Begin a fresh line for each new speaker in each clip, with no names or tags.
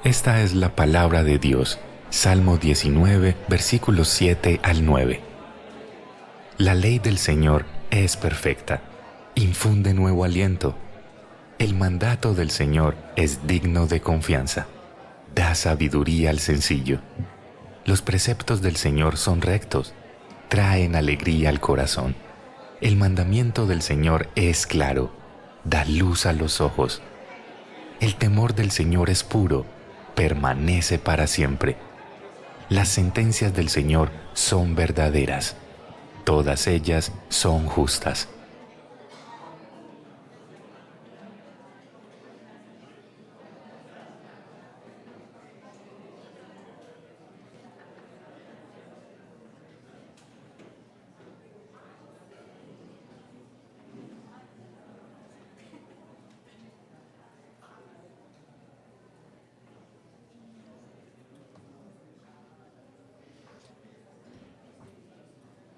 Esta es la palabra de Dios. Salmo 19, versículos 7 al 9. La ley del Señor es perfecta, infunde nuevo aliento. El mandato del Señor es digno de confianza, da sabiduría al sencillo. Los preceptos del Señor son rectos, traen alegría al corazón. El mandamiento del Señor es claro, da luz a los ojos. El temor del Señor es puro, permanece para siempre. Las sentencias del Señor son verdaderas, todas ellas son justas.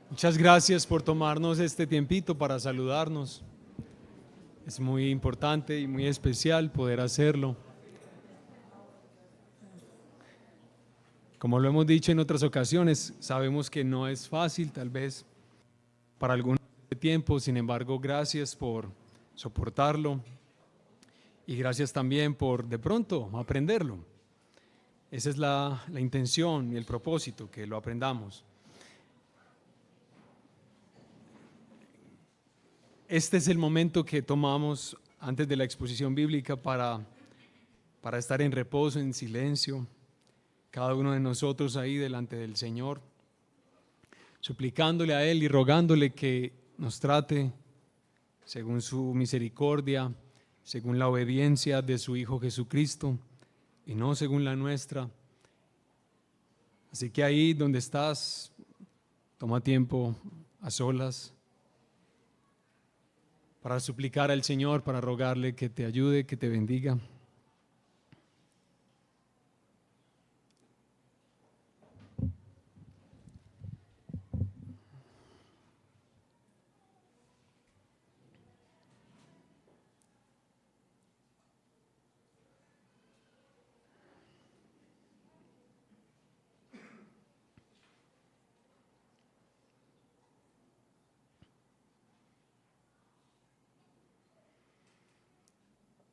Muchas gracias por tomarnos este tiempito para saludarnos. Es muy importante y muy especial poder hacerlo. Como lo hemos dicho en otras ocasiones, sabemos que no es fácil, tal vez para algún tiempo. Sin embargo, gracias por soportarlo y gracias también por de pronto aprenderlo. Esa es la intención y el propósito, que lo aprendamos. Este es el momento que tomamos antes de la exposición bíblica para estar en reposo, en silencio, cada uno de nosotros ahí delante del Señor, suplicándole a Él y rogándole que nos trate según su misericordia, según la obediencia de su Hijo Jesucristo y no según la nuestra. Así que ahí donde estás, toma tiempo a solas para suplicar al Señor, para rogarle que te ayude, que te bendiga.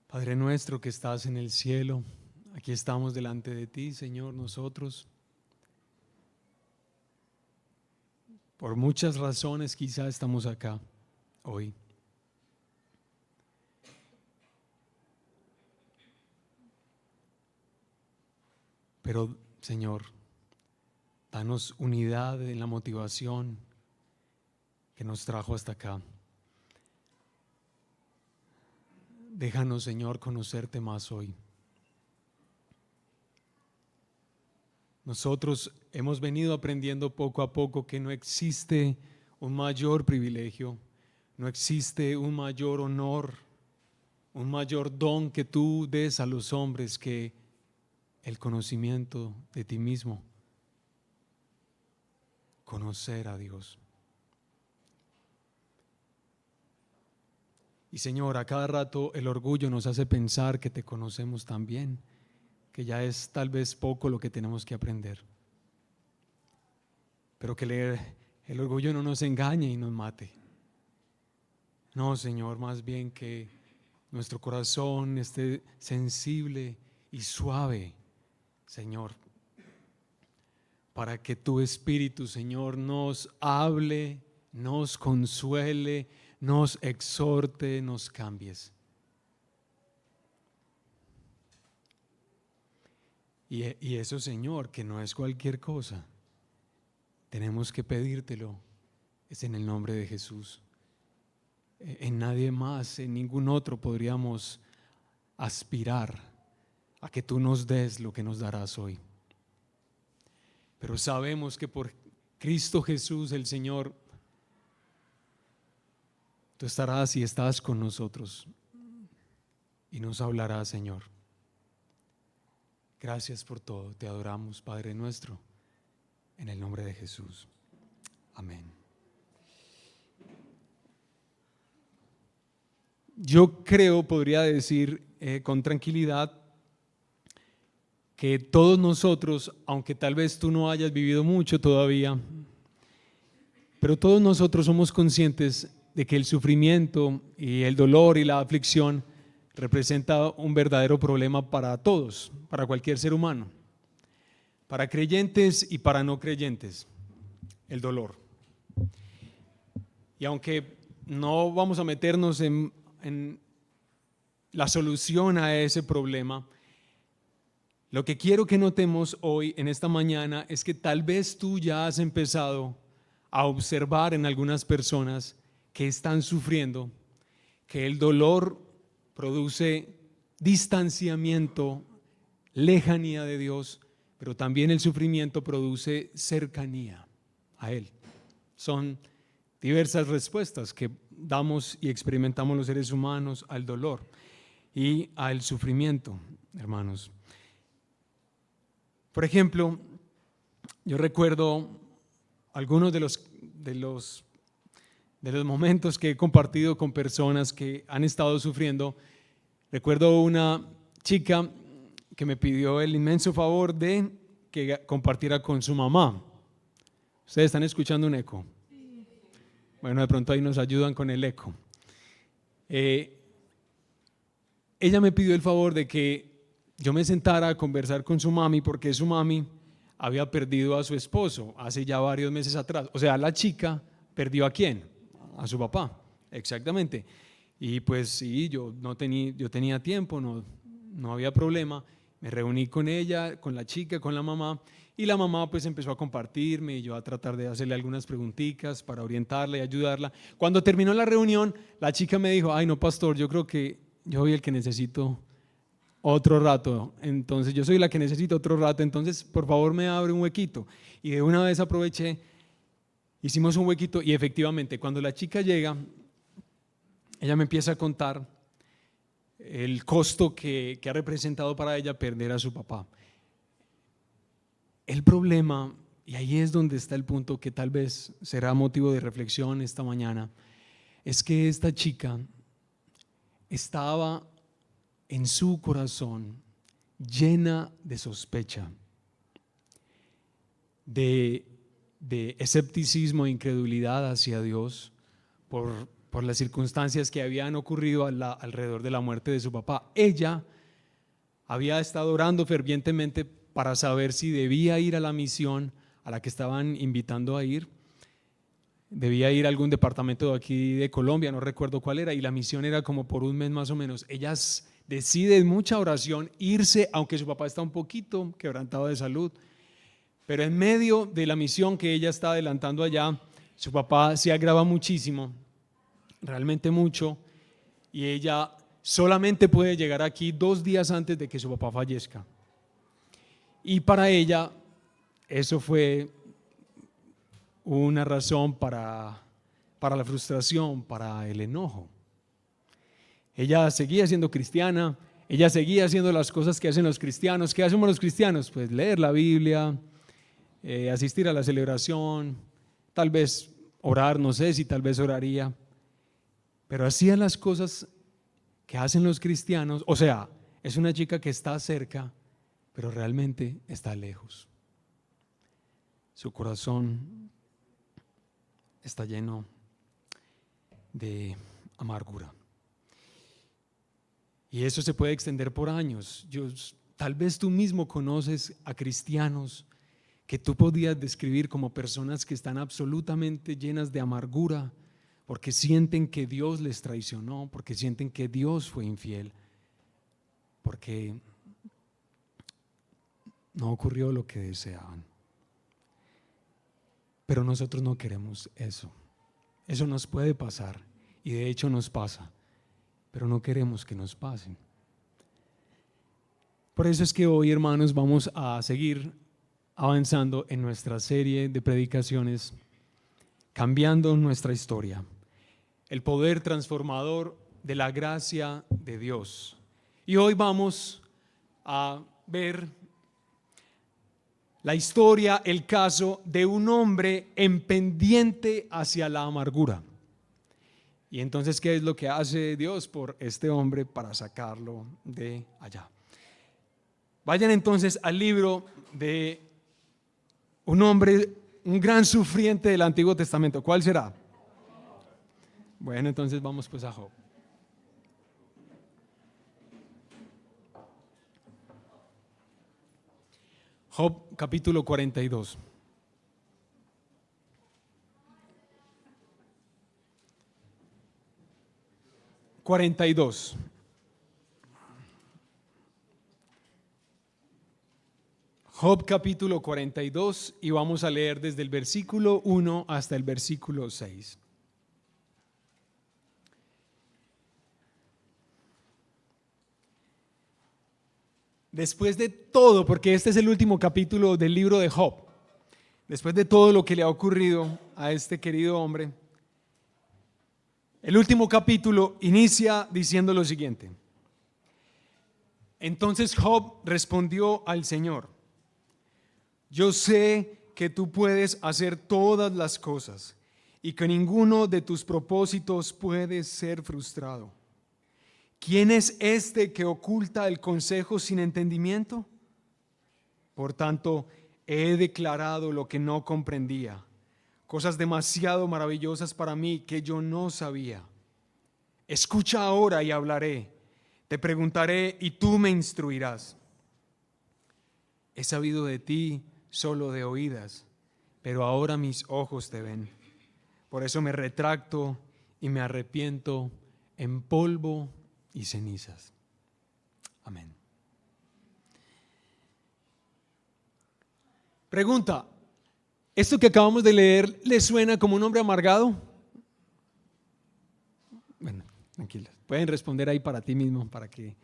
Padre nuestro que estás en el cielo, aquí estamos delante de ti, Señor, nosotros. Por muchas razones quizá estamos acá hoy. Pero, Señor, danos unidad en la motivación que nos trajo hasta acá. Déjanos, Señor, conocerte más hoy. Nosotros hemos venido aprendiendo poco a poco que no existe un mayor privilegio, no existe un mayor honor, un mayor don que tú des a los hombres que el conocimiento de ti mismo, conocer a Dios. Y Señor, a cada rato el orgullo nos hace pensar que te conocemos tan bien, que ya es tal vez poco lo que tenemos que aprender. Pero que el orgullo no nos engañe y nos mate. No, Señor, más bien que nuestro corazón esté sensible y suave, Señor, para que tu Espíritu, Señor, nos hable, nos consuele, nos exhorte, nos cambies. Y eso, Señor, que no es cualquier cosa, tenemos que pedírtelo, es en el nombre de Jesús. En nadie más, en ningún otro podríamos aspirar a que tú nos des lo que nos darás hoy. Pero sabemos que por Cristo Jesús, el Señor, tú estarás y estás con nosotros y nos hablarás, Señor. Gracias por todo, te adoramos, Padre nuestro, en el nombre de Jesús. Amén. Yo creo, podría decir con tranquilidad, que todos nosotros, aunque tal vez tú no hayas vivido mucho todavía, pero todos nosotros somos conscientes de que el sufrimiento y el dolor y la aflicción representa un verdadero problema para todos, para cualquier ser humano, para creyentes y para no creyentes, el dolor. Y aunque no vamos a meternos en la solución a ese problema, lo que quiero que notemos hoy, en esta mañana, es que tal vez tú ya has empezado a observar en algunas personas que están sufriendo, que el dolor produce distanciamiento, lejanía de Dios, pero también el sufrimiento produce cercanía a Él. Son diversas respuestas que damos y experimentamos los seres humanos al dolor y al sufrimiento, hermanos. Por ejemplo, yo recuerdo algunos de los momentos que he compartido con personas que han estado sufriendo. Recuerdo una chica que me pidió el inmenso favor de que compartiera con su mamá. ¿Ustedes están escuchando un eco? Bueno, de pronto ahí nos ayudan con el eco. Ella me pidió el favor de que yo me sentara a conversar con su mami, porque su mami había perdido a su esposo hace ya varios meses atrás. O sea, la chica perdió ¿a quién? A su papá, exactamente. Y pues sí, yo tenía tiempo, no había problema. Me reuní con ella, con la chica, con la mamá, y la mamá pues empezó a compartirme y yo a tratar de hacerle algunas preguntitas para orientarla y ayudarla. Cuando terminó la reunión, la chica me dijo: ay no, pastor, yo creo que yo soy el que necesito otro rato, entonces yo soy la que necesito otro rato, entonces por favor me abre un huequito. Y de una vez aproveché, hicimos un huequito y efectivamente cuando la chica llega, ella me empieza a contar el costo que ha representado para ella perder a su papá. El problema, y ahí es donde está el punto que tal vez será motivo de reflexión esta mañana, es que esta chica estaba en su corazón llena de sospecha, de escepticismo e incredulidad hacia Dios por las circunstancias que habían ocurrido alrededor de la muerte de su papá. Ella había estado orando fervientemente para saber si debía ir a la misión a la que estaban invitando a ir. Debía ir a algún departamento de aquí de Colombia, no recuerdo cuál era, y la misión era como por un mes más o menos. Ella decide en mucha oración irse, aunque su papá está un poquito quebrantado de salud, pero en medio de la misión que ella está adelantando allá, su papá se agrava muchísimo, realmente mucho, y ella solamente puede llegar aquí 2 días antes de que su papá fallezca. Y para ella eso fue una razón para la frustración, para el enojo. Ella seguía siendo cristiana, ella seguía haciendo las cosas que hacen los cristianos. ¿Qué hacemos los cristianos? Pues leer la Biblia, asistir a la celebración, tal vez orar, no sé si tal vez oraría, pero hacía las cosas que hacen los cristianos. O sea, es una chica que está cerca, pero realmente está lejos. Su corazón está lleno de amargura. Y eso se puede extender por años. Tal vez tú mismo conoces a cristianos que tú podías describir como personas que están absolutamente llenas de amargura porque sienten que Dios les traicionó, porque sienten que Dios fue infiel, porque no ocurrió lo que deseaban. Pero nosotros no queremos eso. Eso nos puede pasar y de hecho nos pasa, pero no queremos que nos pasen. Por eso es que hoy, hermanos, vamos a seguir avanzando en nuestra serie de predicaciones, cambiando nuestra historia, el poder transformador de la gracia de Dios. Y hoy vamos a ver la historia, el caso de un hombre en pendiente hacia la amargura. Y entonces, ¿qué es lo que hace Dios por este hombre para sacarlo de allá? Vayan entonces al libro de un hombre, un gran sufriente del Antiguo Testamento. ¿Cuál será? Bueno, entonces vamos pues a Job. Job capítulo 42. Job capítulo 42 y vamos a leer desde el versículo 1 hasta el versículo 6. Después de todo, porque este es el último capítulo del libro de Job, después de todo lo que le ha ocurrido a este querido hombre, el último capítulo inicia diciendo lo siguiente: entonces Job respondió al Señor: yo sé que tú puedes hacer todas las cosas y que ninguno de tus propósitos puede ser frustrado. ¿Quién es este que oculta el consejo sin entendimiento? Por tanto, he declarado lo que no comprendía, cosas demasiado maravillosas para mí que yo no sabía. Escucha ahora y hablaré, te preguntaré y tú me instruirás. He sabido de ti solo de oídas, pero ahora mis ojos te ven. Por eso me retracto y me arrepiento en polvo y cenizas. Amén. Pregunta: ¿esto que acabamos de leer le suena como un hombre amargado? Bueno, tranquilos. Pueden responder ahí para ti mismo, para que,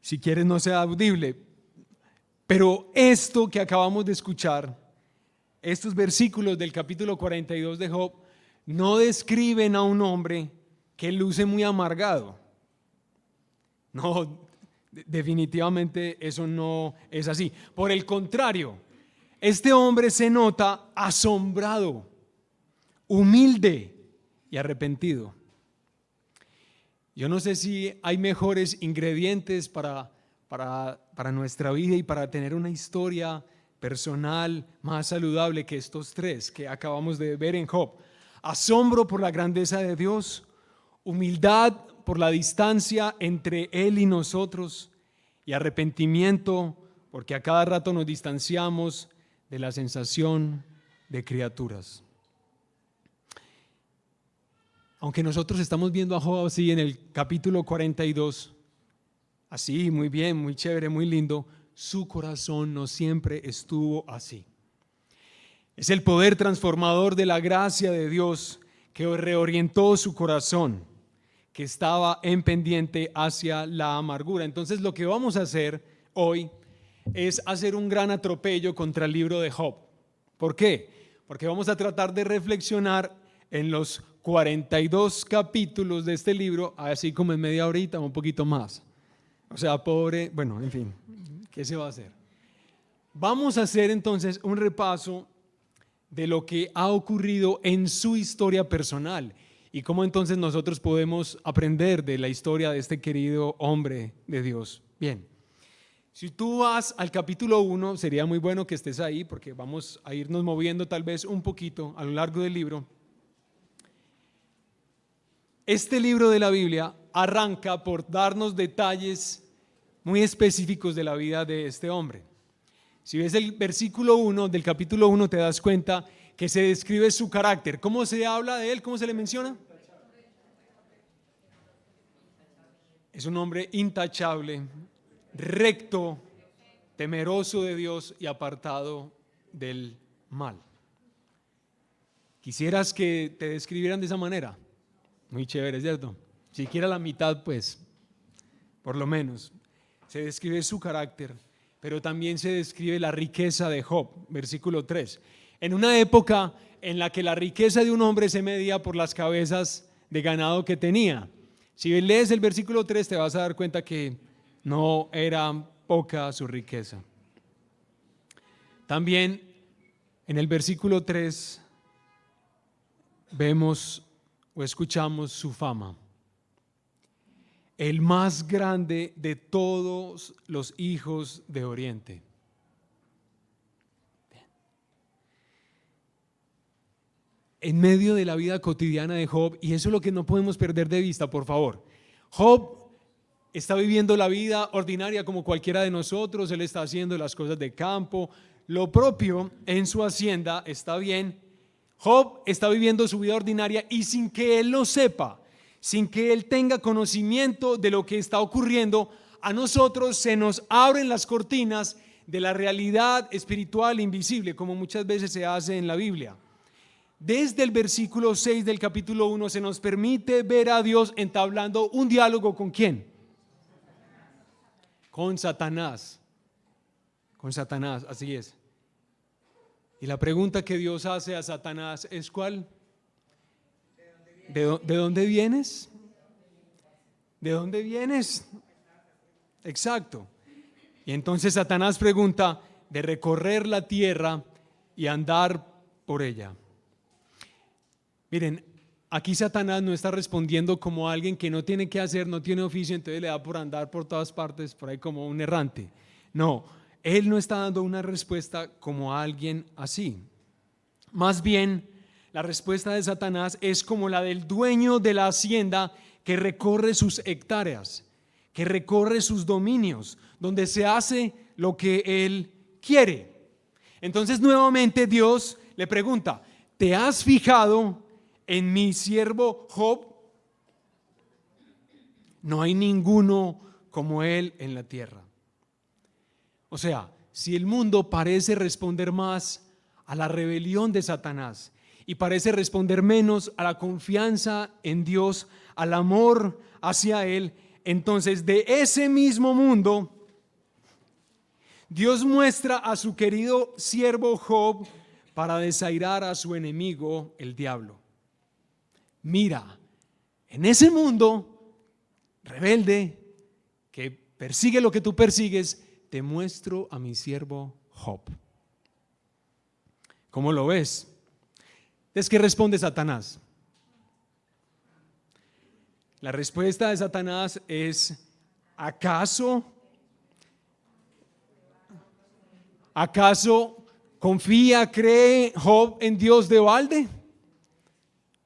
si quieres, no sea audible. Pero esto que acabamos de escuchar, estos versículos del capítulo 42 de Job, no describen a un hombre que luce muy amargado. No, definitivamente eso no es así. Por el contrario, este hombre se nota asombrado, humilde y arrepentido. Yo no sé si hay mejores ingredientes para nuestra vida y para tener una historia personal más saludable que estos tres que acabamos de ver en Job. Asombro por la grandeza de Dios, humildad por la distancia entre Él y nosotros, y arrepentimiento porque a cada rato nos distanciamos de la sensación de criaturas. Aunque nosotros estamos viendo a Job así en el capítulo 42, así, muy bien, muy chévere, muy lindo, su corazón no siempre estuvo así. Es el poder transformador de la gracia de Dios que reorientó su corazón, que estaba en pendiente hacia la amargura. Entonces lo que vamos a hacer hoy es hacer un gran atropello contra el libro de Job. ¿Por qué? Porque vamos a tratar de reflexionar en los 42 capítulos de este libro, así como en media horita o un poquito más. O sea, pobre, bueno, en fin, ¿qué se va a hacer? Vamos a hacer entonces un repaso de lo que ha ocurrido en su historia personal y cómo entonces nosotros podemos aprender de la historia de este querido hombre de Dios. Bien, si tú vas al capítulo 1, sería muy bueno que estés ahí porque vamos a irnos moviendo tal vez un poquito a lo largo del libro. Este libro de la Biblia arranca por darnos detalles muy específicos de la vida de este hombre. Si ves el versículo 1 del capítulo 1 te das cuenta que se describe su carácter. ¿Cómo se habla de él? ¿Cómo se le menciona? Es un hombre intachable, recto, temeroso de Dios y apartado del mal. ¿Quisieras que te describieran de esa manera? Muy chévere, ¿cierto? Siquiera la mitad, pues, por lo menos. Se describe su carácter, pero también se describe la riqueza de Job, versículo 3. En una época en la que la riqueza de un hombre se medía por las cabezas de ganado que tenía. Si lees el versículo 3 te vas a dar cuenta que no era poca su riqueza. También en el versículo 3 vemos o escuchamos su fama. el más grande de todos los hijos de Oriente. En medio de la vida cotidiana de Job, y eso es lo que no podemos perder de vista, por favor. Job está viviendo la vida ordinaria como cualquiera de nosotros. Él está haciendo las cosas de campo, lo propio en su hacienda, está bien. Job está viviendo su vida ordinaria y sin que él lo sepa, sin que él tenga conocimiento de lo que está ocurriendo, a nosotros se nos abren las cortinas de la realidad espiritual invisible, como muchas veces se hace en la Biblia. Desde el versículo 6 del capítulo 1 se nos permite ver a Dios entablando un diálogo ¿con quién? Con Satanás. Con Satanás, así es. Y la pregunta que Dios hace a Satanás es ¿cuál? ¿De dónde vienes? ¿De dónde vienes? Exacto. Y entonces Satanás pregunta de recorrer la tierra y andar por ella. Miren, aquí Satanás no está respondiendo como alguien que no tiene que hacer, no tiene oficio, entonces le da por andar por todas partes, por ahí como un errante. No, él no está dando una respuesta como a alguien así. Más bien, la respuesta de Satanás es como la del dueño de la hacienda que recorre sus hectáreas, que recorre sus dominios, donde se hace lo que él quiere. Entonces nuevamente Dios le pregunta, ¿te has fijado en mi siervo Job? No hay ninguno como él en la tierra. O sea, si el mundo parece responder más a la rebelión de Satanás y parece responder menos a la confianza en Dios, al amor hacia él, entonces de ese mismo mundo Dios muestra a su querido siervo Job para desairar a su enemigo, el diablo. Mira, en ese mundo rebelde que persigue lo que tú persigues, te muestro a mi siervo Job. ¿Cómo lo ves? Entonces, ¿qué responde Satanás? La respuesta de Satanás es, ¿acaso confía, cree Job en Dios de balde?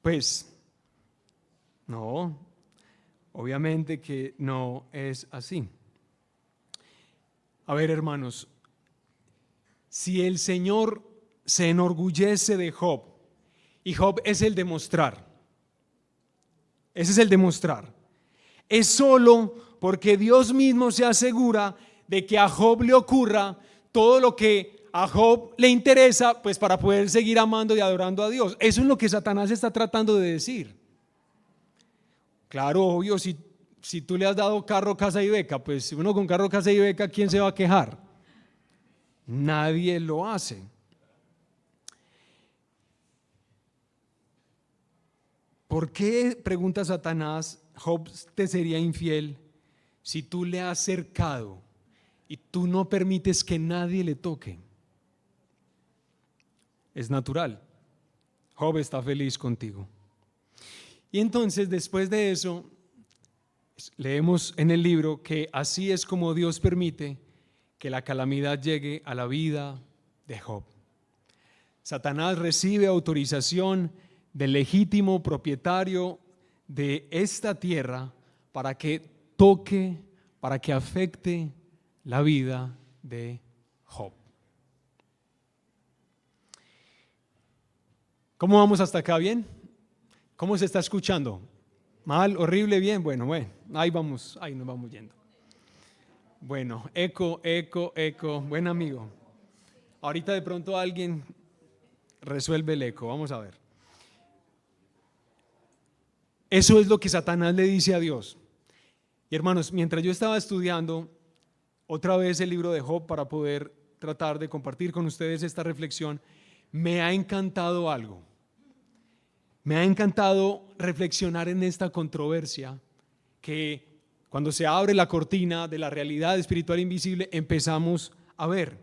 Pues no, obviamente que no es así. A ver, hermanos, si el Señor se enorgullece de Job, y Job es el demostrar, ese es el demostrar, es solo porque Dios mismo se asegura de que a Job le ocurra todo lo que a Job le interesa, pues para poder seguir amando y adorando a Dios. Eso es lo que Satanás está tratando de decir. Claro, obvio, si tú le has dado carro, casa y beca, pues si uno con carro, casa y beca, ¿quién se va a quejar? Nadie lo hace. ¿Por qué, pregunta Satanás, Job te sería infiel si tú le has cercado y tú no permites que nadie le toque? Es natural. Job está feliz contigo. Y entonces, después de eso, leemos en el libro que así es como Dios permite que la calamidad llegue a la vida de Job. Satanás recibe autorización del legítimo propietario de esta tierra para que toque, para que afecte la vida de Job. ¿Cómo vamos hasta acá? ¿Bien? ¿Cómo se está escuchando? ¿Mal? ¿Horrible? ¿Bien? Bueno, ahí vamos, ahí nos vamos yendo. Bueno, eco, buen amigo. Ahorita de pronto alguien resuelve el eco, vamos a ver. Eso es lo que Satanás le dice a Dios. Y hermanos, mientras yo estaba estudiando otra vez el libro de Job para poder tratar de compartir con ustedes esta reflexión, me ha encantado algo. Me ha encantado reflexionar en esta controversia que cuando se abre la cortina de la realidad espiritual invisible empezamos a ver.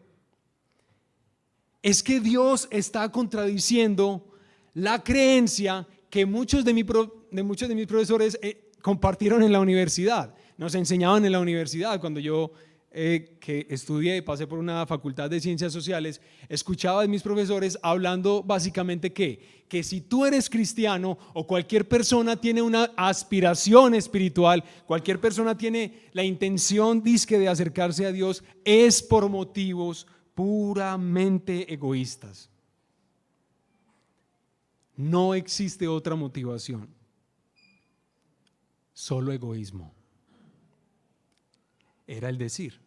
Es que Dios está contradiciendo la creencia que muchos de mis profesores compartieron en la universidad. Nos enseñaban en la universidad cuando yo que estudié, pasé por una facultad de ciencias sociales, escuchaba de mis profesores hablando básicamente que si tú eres cristiano o cualquier persona tiene una aspiración espiritual, cualquier persona tiene la intención dizque de acercarse a Dios, es por motivos puramente egoístas. No existe otra motivación, solo egoísmo. Era el decir.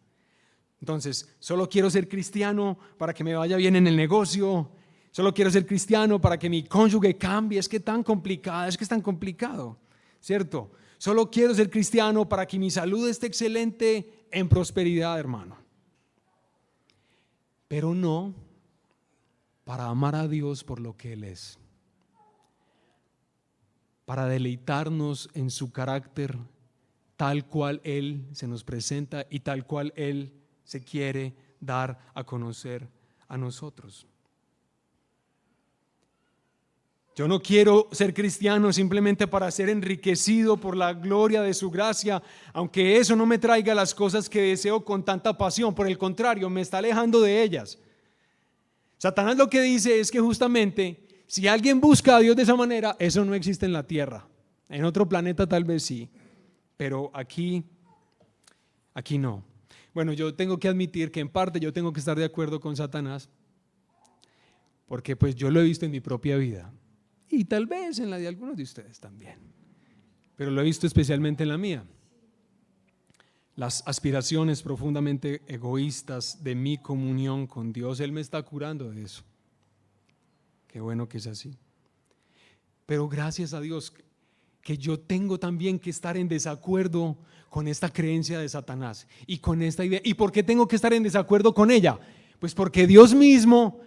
Entonces, solo quiero ser cristiano para que me vaya bien en el negocio, solo quiero ser cristiano para que mi cónyuge cambie, es que es tan complicado, ¿cierto? Solo quiero ser cristiano para que mi salud esté excelente en prosperidad, hermano. Pero no para amar a Dios por lo que Él es, para deleitarnos en su carácter tal cual Él se nos presenta y tal cual Él se quiere dar a conocer a nosotros. Yo no quiero ser cristiano simplemente para ser enriquecido por la gloria de su gracia, aunque eso no me traiga las cosas que deseo con tanta pasión. Por el contrario, me está alejando de ellas. Satanás lo que dice es que justamente si alguien busca a Dios de esa manera, eso no existe en la tierra. En otro planeta tal vez sí, pero aquí no. Bueno, yo tengo que admitir que en parte yo tengo que estar de acuerdo con Satanás, porque pues yo lo he visto en mi propia vida y tal vez en la de algunos de ustedes también, pero lo he visto especialmente en la mía. Las aspiraciones profundamente egoístas de mi comunión con Dios, Él me está curando de eso. Qué bueno que es así. Pero gracias a Dios que yo tengo también que estar en desacuerdo con esta creencia de Satanás y con esta idea. ¿Y por qué tengo que estar en desacuerdo con ella? Pues porque Dios mismo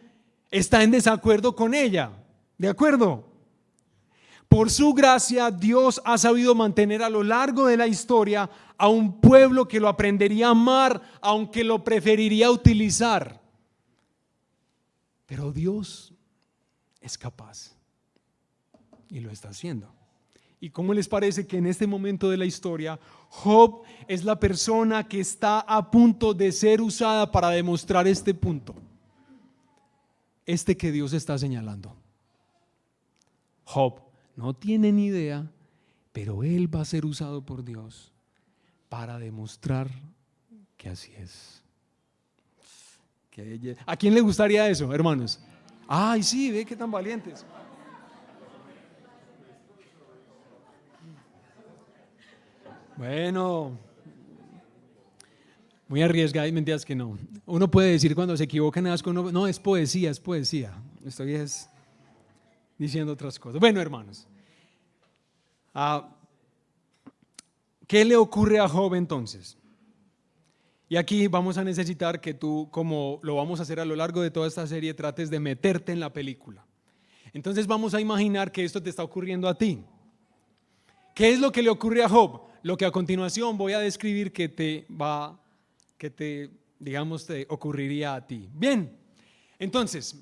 está en desacuerdo con ella. ¿De acuerdo? Por su gracia, Dios ha sabido mantener a lo largo de la historia a un pueblo que lo aprendería a amar, aunque lo preferiría utilizar. Pero Dios es capaz y lo está haciendo. ¿Y cómo les parece que en este momento de la historia, Job es la persona que está a punto de ser usada para demostrar este punto? Que Dios está señalando. Job no tiene ni idea, pero él va a ser usado por Dios para demostrar que así es. ¿A quién le gustaría eso, hermanos? Ay, sí, ve qué tan valientes. Bueno, muy arriesgada y mentiras que no. Uno puede decir cuando se equivoca en asco, no, es poesía. Estoy diciendo otras cosas. Bueno, hermanos, ¿qué le ocurre a Job entonces? Y aquí vamos a necesitar que tú, como lo vamos a hacer a lo largo de toda esta serie, trates de meterte en la película. Entonces vamos a imaginar que esto te está ocurriendo a ti. ¿Qué es lo que le ocurre a Job? Lo que a continuación voy a describir que te ocurriría a ti. Bien, entonces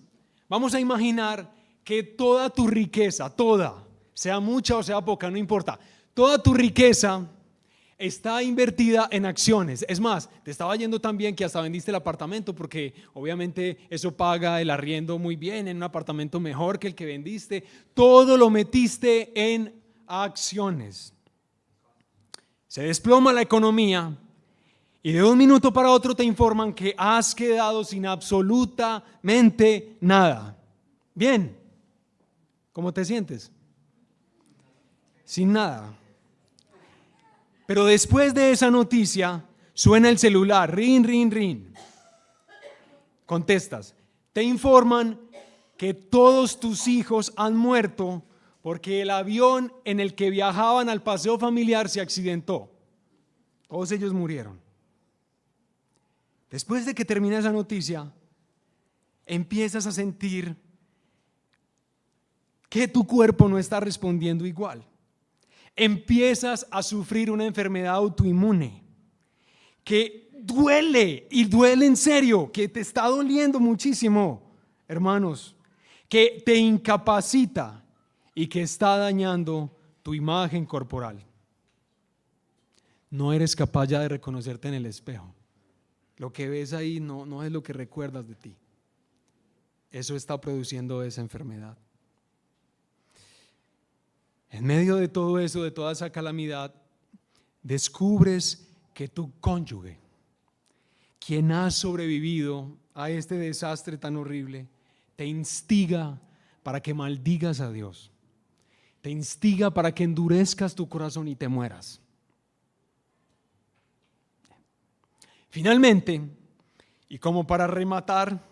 vamos a imaginar que toda tu riqueza, toda, sea mucha o sea poca, no importa, toda tu riqueza está invertida en acciones. Es más, te estaba yendo tan bien que hasta vendiste el apartamento, porque obviamente eso paga el arriendo muy bien, en un apartamento mejor que el que vendiste. Todo lo metiste en acciones. Se desploma la economía y de un minuto para otro te informan que has quedado sin absolutamente nada. Bien, ¿cómo te sientes? Sin nada. Pero después de esa noticia suena el celular, ring, ring, ring. Contestas, te informan que todos tus hijos han muerto porque el avión en el que viajaban al paseo familiar se accidentó. Todos ellos murieron. Después de que termina esa noticia, empiezas a sentir que tu cuerpo no está respondiendo igual. Empiezas a sufrir una enfermedad autoinmune que duele, y duele en serio, que te está doliendo muchísimo, hermanos, que te incapacita y que está dañando tu imagen corporal. no eres capaz ya de reconocerte en el espejo. Lo que ves ahí no es lo que recuerdas de ti. Eso está produciendo esa enfermedad. En medio de todo eso, de toda esa calamidad, descubres que tu cónyuge, quien ha sobrevivido a este desastre tan horrible, te instiga para que maldigas a Dios. Te instiga para que endurezcas tu corazón y te mueras. Finalmente, y como para rematar,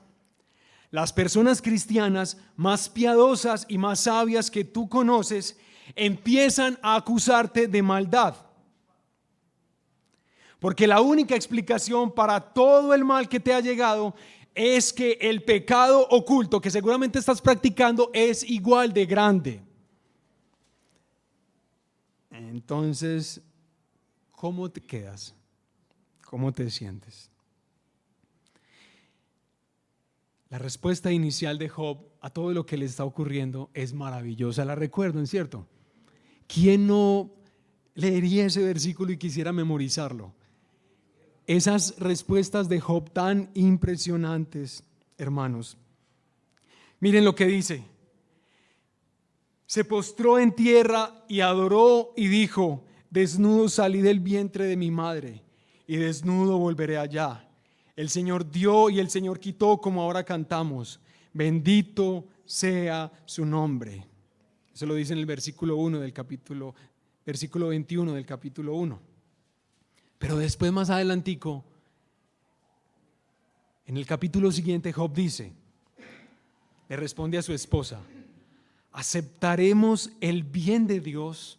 las personas cristianas más piadosas y más sabias que tú conoces empiezan a acusarte de maldad. Porque la única explicación para todo el mal que te ha llegado es que el pecado oculto que seguramente estás practicando es igual de grande. Entonces, ¿cómo te quedas? ¿Cómo te sientes? La respuesta inicial de Job a todo lo que le está ocurriendo es maravillosa. La recuerdan, ¿cierto? ¿Quién no leería ese versículo y quisiera memorizarlo? Esas respuestas de Job tan impresionantes, hermanos. Miren lo que dice. Se postró en tierra y adoró y dijo: desnudo salí del vientre de mi madre y desnudo volveré allá. El Señor dio y el Señor quitó, como ahora cantamos. Bendito sea su nombre. Eso lo dice en el versículo 1 del capítulo, versículo 21 del capítulo 1. Pero después, más adelantico, en el capítulo siguiente, Job dice, le responde a su esposa: ¿aceptaremos el bien de Dios,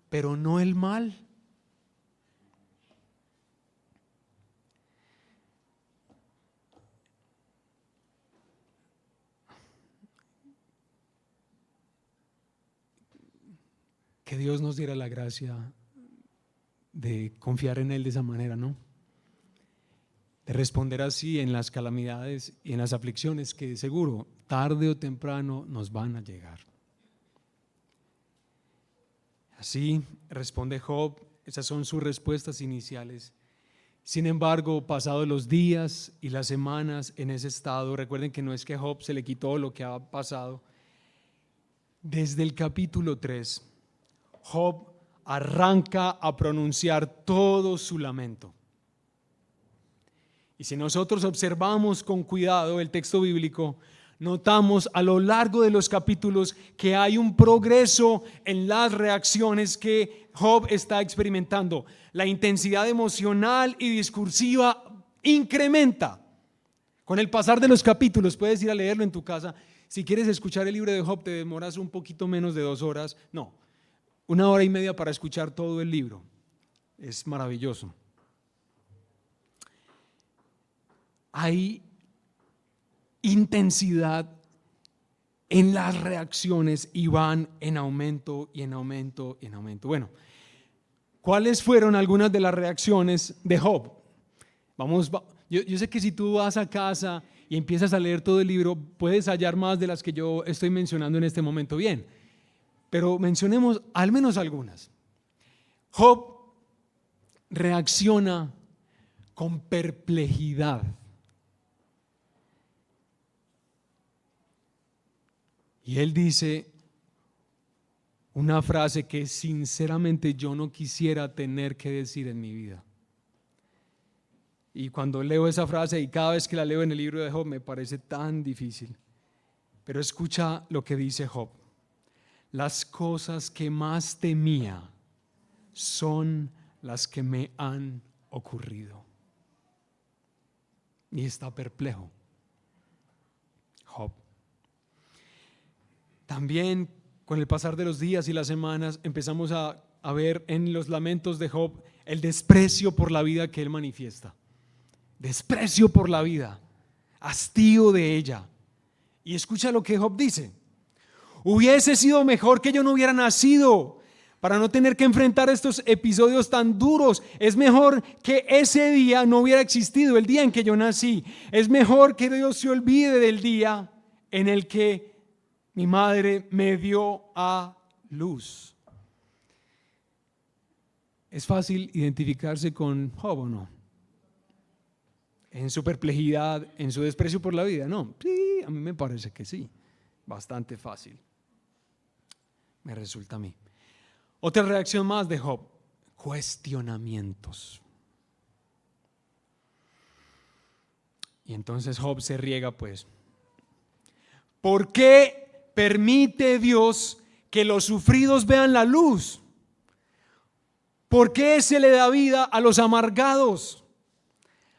pero no el mal? Que Dios nos diera la gracia de confiar en Él de esa manera, ¿no? De responder así en las calamidades y en las aflicciones que seguro, tarde o temprano, nos van a llegar. Así responde Job, esas son sus respuestas iniciales. Sin embargo, pasados los días y las semanas en ese estado, recuerden que no es que Job se le quitó lo que ha pasado. Desde el capítulo 3, Job arranca a pronunciar todo su lamento. Y si nosotros observamos con cuidado el texto bíblico, notamos a lo largo de los capítulos que hay un progreso en las reacciones que Job está experimentando. La intensidad emocional y discursiva incrementa con el pasar de los capítulos. Puedes ir a leerlo en tu casa. Si quieres escuchar el libro de Job, te demoras un poquito menos de 2 horas. No, 1 hora y media para escuchar todo el libro. Es maravilloso. Hay intensidad en las reacciones y van en aumento y en aumento y en aumento. Bueno, ¿cuáles fueron algunas de las reacciones de Job? Yo sé que si tú vas a casa y empiezas a leer todo el libro, puedes hallar más de las que yo estoy mencionando en este momento. Bien, pero mencionemos al menos algunas. Job reacciona con perplejidad. Y él dice una frase que sinceramente yo no quisiera tener que decir en mi vida. Y cuando leo esa frase, y cada vez que la leo en el libro de Job, me parece tan difícil. Pero escucha lo que dice Job. Las cosas que más temía son las que me han ocurrido. Y está perplejo Job. También con el pasar de los días y las semanas empezamos a ver en los lamentos de Job el desprecio por la vida que él manifiesta. Desprecio por la vida, hastío de ella. Y escucha lo que Job dice: hubiese sido mejor que yo no hubiera nacido para no tener que enfrentar estos episodios tan duros. Es mejor que ese día no hubiera existido, el día en que yo nací. Es mejor que Dios se olvide del día en el que mi madre me dio a luz. ¿Es fácil identificarse con Job o no? En su perplejidad, en su desprecio por la vida, ¿no? Sí, a mí me parece que sí, bastante fácil. Me resulta a mí. Otra reacción más de Job, cuestionamientos. Y entonces Job se riega pues. ¿Por qué permite Dios que los sufridos vean la luz? ¿Por qué se le da vida a los amargados?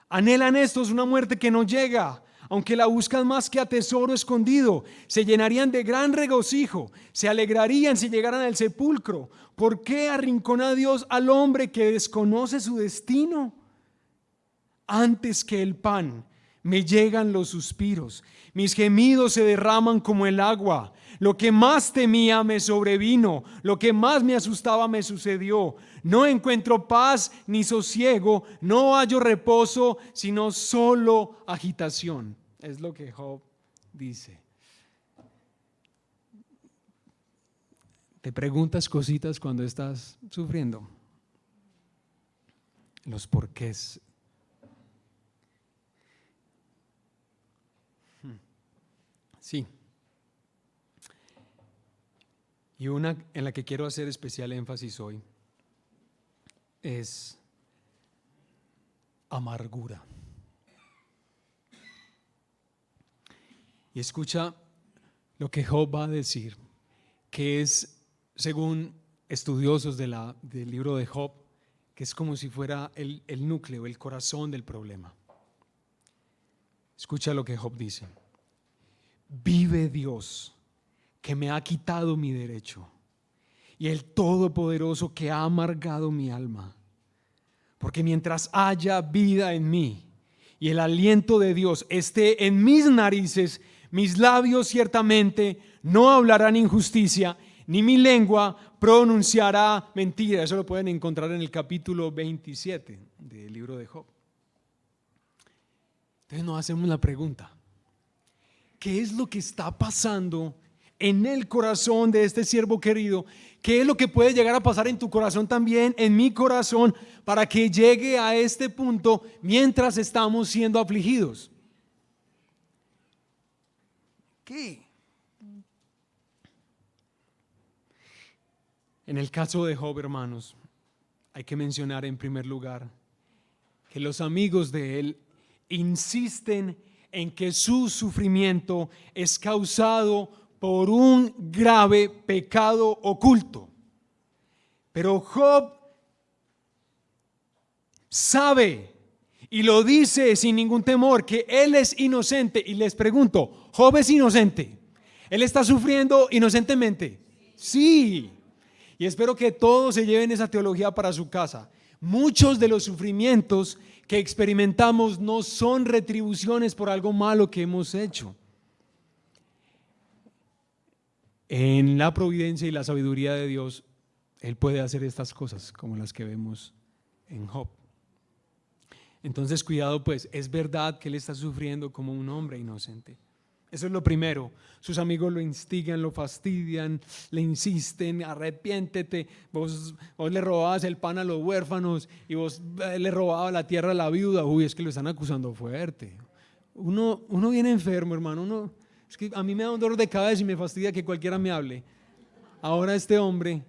Anhelan estos una muerte que no llega, aunque la buscan más que a tesoro escondido. Se llenarían de gran regocijo, se alegrarían si llegaran al sepulcro. ¿Por qué arrincona Dios al hombre que desconoce su destino? Antes que el pan me llegan los suspiros, mis gemidos se derraman como el agua. Lo que más temía me sobrevino, lo que más me asustaba me sucedió. No encuentro paz ni sosiego, no hallo reposo, sino solo agitación. Es lo que Job dice. ¿Te preguntas cositas cuando estás sufriendo? Los porqués. Sí. Y una en la que quiero hacer especial énfasis hoy es amargura. Y escucha lo que Job va a decir, que es, según estudiosos del libro de Job, que es como si fuera el núcleo, el corazón del problema. Escucha lo que Job dice. Vive Dios, que me ha quitado mi derecho, y el Todopoderoso que ha amargado mi alma. Porque mientras haya vida en mí y el aliento de Dios esté en mis narices, mis labios ciertamente no hablarán injusticia, ni mi lengua pronunciará mentira. Eso lo pueden encontrar en el capítulo 27 del libro de Job. Entonces nos hacemos la pregunta: ¿qué es lo que está pasando en el corazón de este siervo querido? ¿Qué es lo que puede llegar a pasar en tu corazón también, en mi corazón, para que llegue a este punto mientras estamos siendo afligidos? ¿Qué? En el caso de Job, hermanos, hay que mencionar en primer lugar que los amigos de él insisten en que su sufrimiento es causado por un grave pecado oculto. Pero Job sabe y lo dice sin ningún temor que él es inocente. Y les pregunto, ¿Job es inocente? ¿Él está sufriendo inocentemente? Sí. Y espero que todos se lleven esa teología para su casa. Muchos de los sufrimientos que experimentamos no son retribuciones por algo malo que hemos hecho. En la providencia y la sabiduría de Dios, Él puede hacer estas cosas como las que vemos en Job. Entonces, cuidado pues, es verdad que Él está sufriendo como un hombre inocente. Eso es lo primero. Sus amigos lo instigan, lo fastidian, le insisten, arrepiéntete. Vos le robabas el pan a los huérfanos y vos le robabas la tierra a la viuda. Uy, es que lo están acusando fuerte. Uno viene enfermo, hermano. Es que a mí me da un dolor de cabeza y me fastidia que cualquiera me hable. Ahora este hombre,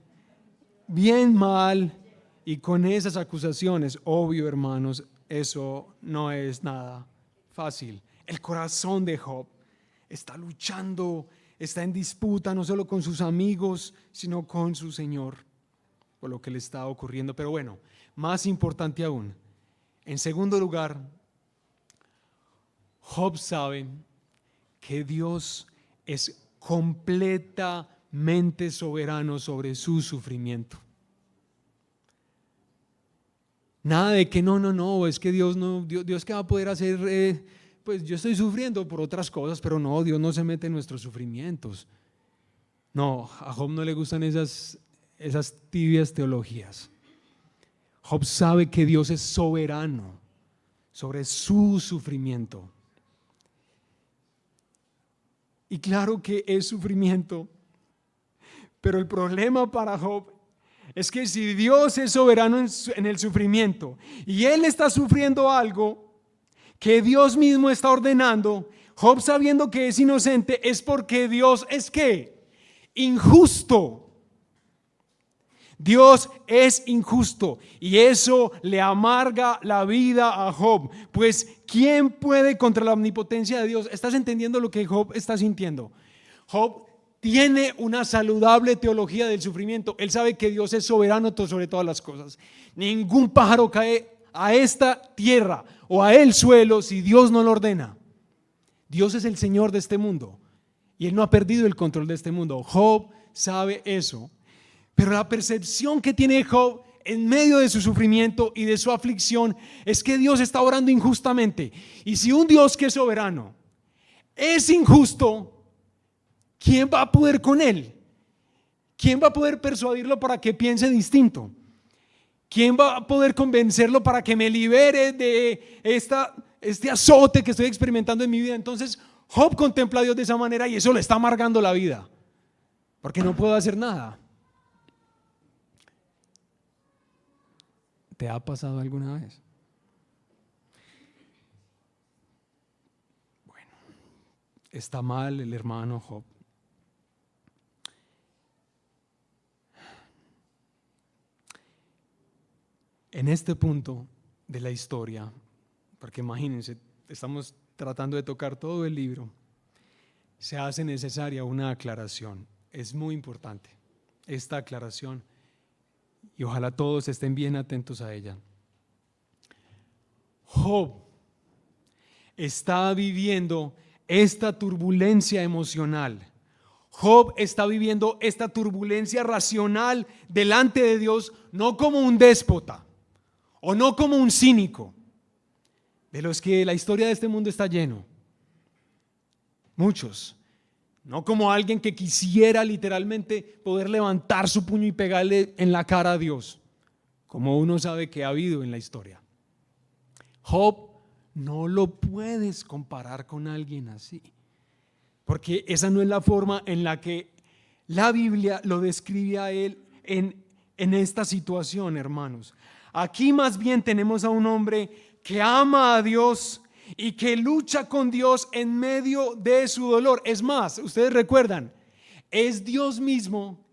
bien mal, y con esas acusaciones, obvio, hermanos, eso no es nada fácil. El corazón de Job está luchando, está en disputa no solo con sus amigos, sino con su Señor por lo que le está ocurriendo. Pero bueno, más importante aún, en segundo lugar, Job sabe que Dios es completamente soberano sobre su sufrimiento. Nada de que no, es que Dios ¿qué va a poder hacer? Pues yo estoy sufriendo por otras cosas, pero no, Dios no se mete en nuestros sufrimientos. No, a Job no le gustan esas tibias teologías. Job sabe que Dios es soberano sobre su sufrimiento. Y claro que es sufrimiento, pero el problema para Job es que si Dios es soberano en el sufrimiento y él está sufriendo algo que Dios mismo está ordenando, Job sabiendo que es inocente, es porque Dios es ¿qué? Injusto. Dios es injusto y eso le amarga la vida a Job. Pues ¿quién puede contra la omnipotencia de Dios? ¿Estás entendiendo lo que Job está sintiendo? Job tiene una saludable teología del sufrimiento. Él sabe que Dios es soberano sobre todas las cosas. Ningún pájaro cae a esta tierra o a el suelo si Dios no lo ordena. Dios es el Señor de este mundo y Él no ha perdido el control de este mundo. Job sabe eso. Pero la percepción que tiene Job en medio de su sufrimiento y de su aflicción es que Dios está obrando injustamente. Y si un Dios que es soberano es injusto, ¿quién va a poder con él? ¿Quién va a poder persuadirlo para que piense distinto? ¿Quién va a poder convencerlo para que me libere de este azote que estoy experimentando en mi vida? Entonces Job contempla a Dios de esa manera y eso le está amargando la vida, porque no puedo hacer nada. ¿Te ha pasado alguna vez? Bueno, está mal el hermano Job. En este punto de la historia, porque imagínense, estamos tratando de tocar todo el libro, se hace necesaria una aclaración. Es muy importante esta aclaración. Y ojalá todos estén bien atentos a ella. Job está viviendo esta turbulencia emocional. Job está viviendo esta turbulencia racional delante de Dios, no como un déspota o no como un cínico, de los que la historia de este mundo está lleno. Muchos. No como alguien que quisiera literalmente poder levantar su puño y pegarle en la cara a Dios, como uno sabe que ha habido en la historia. Job no lo puedes comparar con alguien así, porque esa no es la forma en la que la Biblia lo describe a él en esta situación, hermanos. Aquí más bien tenemos a un hombre que ama a Dios y que lucha con Dios en medio de su dolor. Es más, ustedes recuerdan, es Dios mismo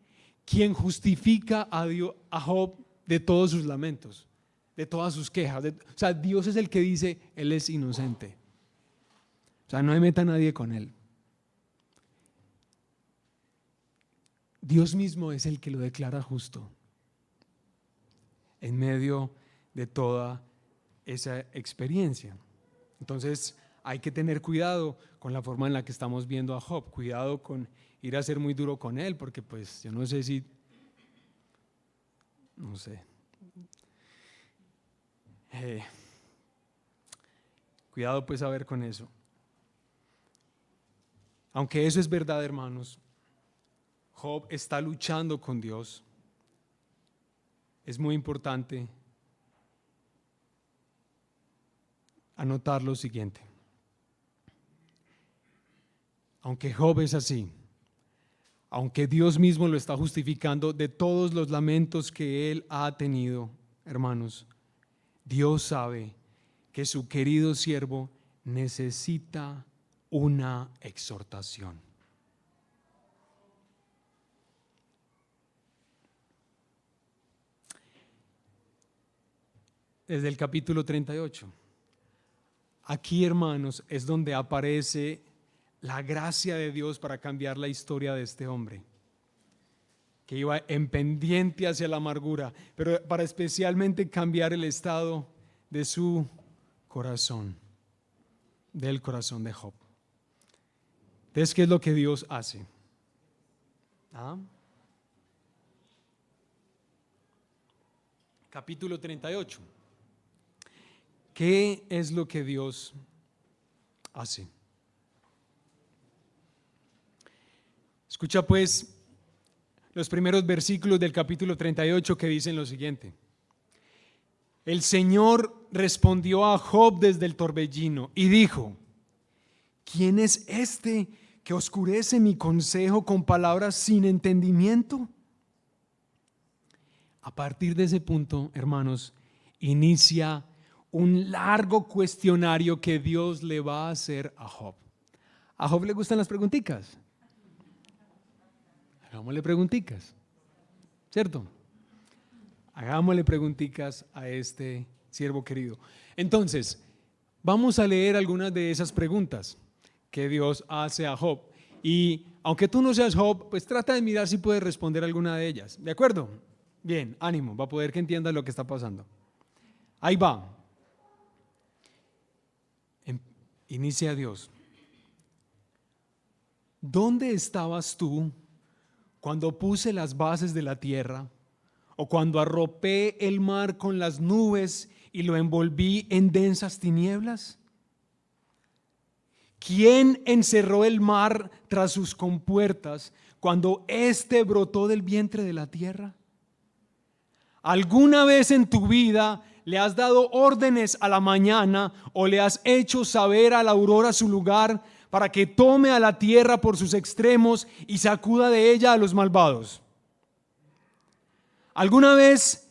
quien justifica a Job de todos sus lamentos, de todas sus quejas. O sea, Dios es el que dice, él es inocente. O sea, no se meta nadie con él. Dios mismo es el que lo declara justo en medio de toda esa experiencia. Entonces hay que tener cuidado con la forma en la que estamos viendo a Job, cuidado con ir a ser muy duro con él, porque pues yo no sé. Cuidado pues a ver con eso. Aunque eso es verdad, hermanos, Job está luchando con Dios. Es muy importante anotar lo siguiente. Aunque Job es así, aunque Dios mismo lo está justificando de todos los lamentos que él ha tenido, hermanos, Dios sabe que su querido siervo necesita una exhortación. Desde el capítulo 38. Aquí, hermanos, es donde aparece la gracia de Dios para cambiar la historia de este hombre, que iba en pendiente hacia la amargura, pero para especialmente cambiar el estado de su corazón, del corazón de Job. Entonces, ¿qué es lo que Dios hace? Capítulo 38. ¿Qué es lo que Dios hace? Escucha pues los primeros versículos del capítulo 38 que dicen lo siguiente. El Señor respondió a Job desde el torbellino y dijo: ¿quién es este que oscurece mi consejo con palabras sin entendimiento? A partir de ese punto, hermanos, inicia un largo cuestionario que Dios le va a hacer a Job. ¿A Job le gustan las preguntitas? Hagámosle preguntitas, ¿cierto? Hagámosle preguntitas a este siervo querido. Entonces, vamos a leer algunas de esas preguntas que Dios hace a Job. Y aunque tú no seas Job, pues trata de mirar si puedes responder alguna de ellas. ¿De acuerdo? Bien, ánimo, va a poder que entiendas lo que está pasando. Ahí va. Inicia Dios. ¿Dónde estabas tú cuando puse las bases de la tierra? ¿O cuando arropé el mar con las nubes y lo envolví en densas tinieblas? ¿Quién encerró el mar tras sus compuertas cuando éste brotó del vientre de la tierra? ¿Alguna vez en tu vida le has dado órdenes a la mañana o le has hecho saber a la aurora su lugar para que tome a la tierra por sus extremos y sacuda de ella a los malvados? ¿Alguna vez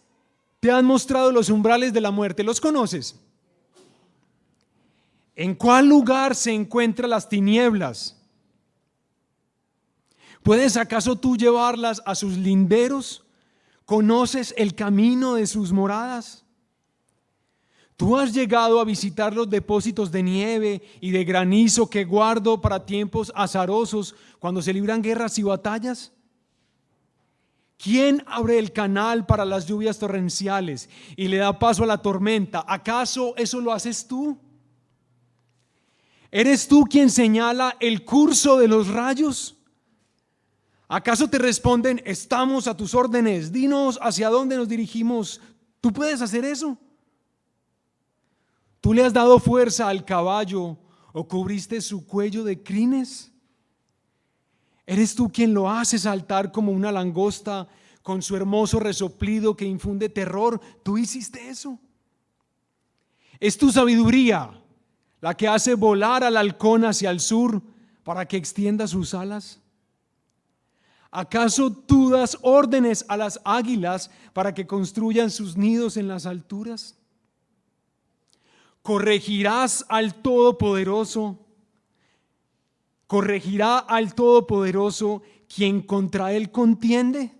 te han mostrado los umbrales de la muerte? ¿Los conoces? ¿En cuál lugar se encuentran las tinieblas? ¿Puedes acaso tú llevarlas a sus linderos? ¿Conoces el camino de sus moradas? ¿Tú has llegado a visitar los depósitos de nieve y de granizo que guardo para tiempos azarosos cuando se libran guerras y batallas? ¿Quién abre el canal para las lluvias torrenciales y le da paso a la tormenta? ¿Acaso eso lo haces tú? ¿Eres tú quien señala el curso de los rayos? ¿Acaso te responden, estamos a tus órdenes, dinos hacia dónde nos dirigimos? ¿Tú puedes hacer eso? ¿Tú le has dado fuerza al caballo o cubriste su cuello de crines? ¿Eres tú quien lo hace saltar como una langosta con su hermoso resoplido que infunde terror? ¿Tú hiciste eso? ¿Es tu sabiduría la que hace volar al halcón hacia el sur para que extienda sus alas? ¿Acaso tú das órdenes a las águilas para que construyan sus nidos en las alturas? ¿Corregirás al Todopoderoso? ¿Corregirá al Todopoderoso quien contra él contiende?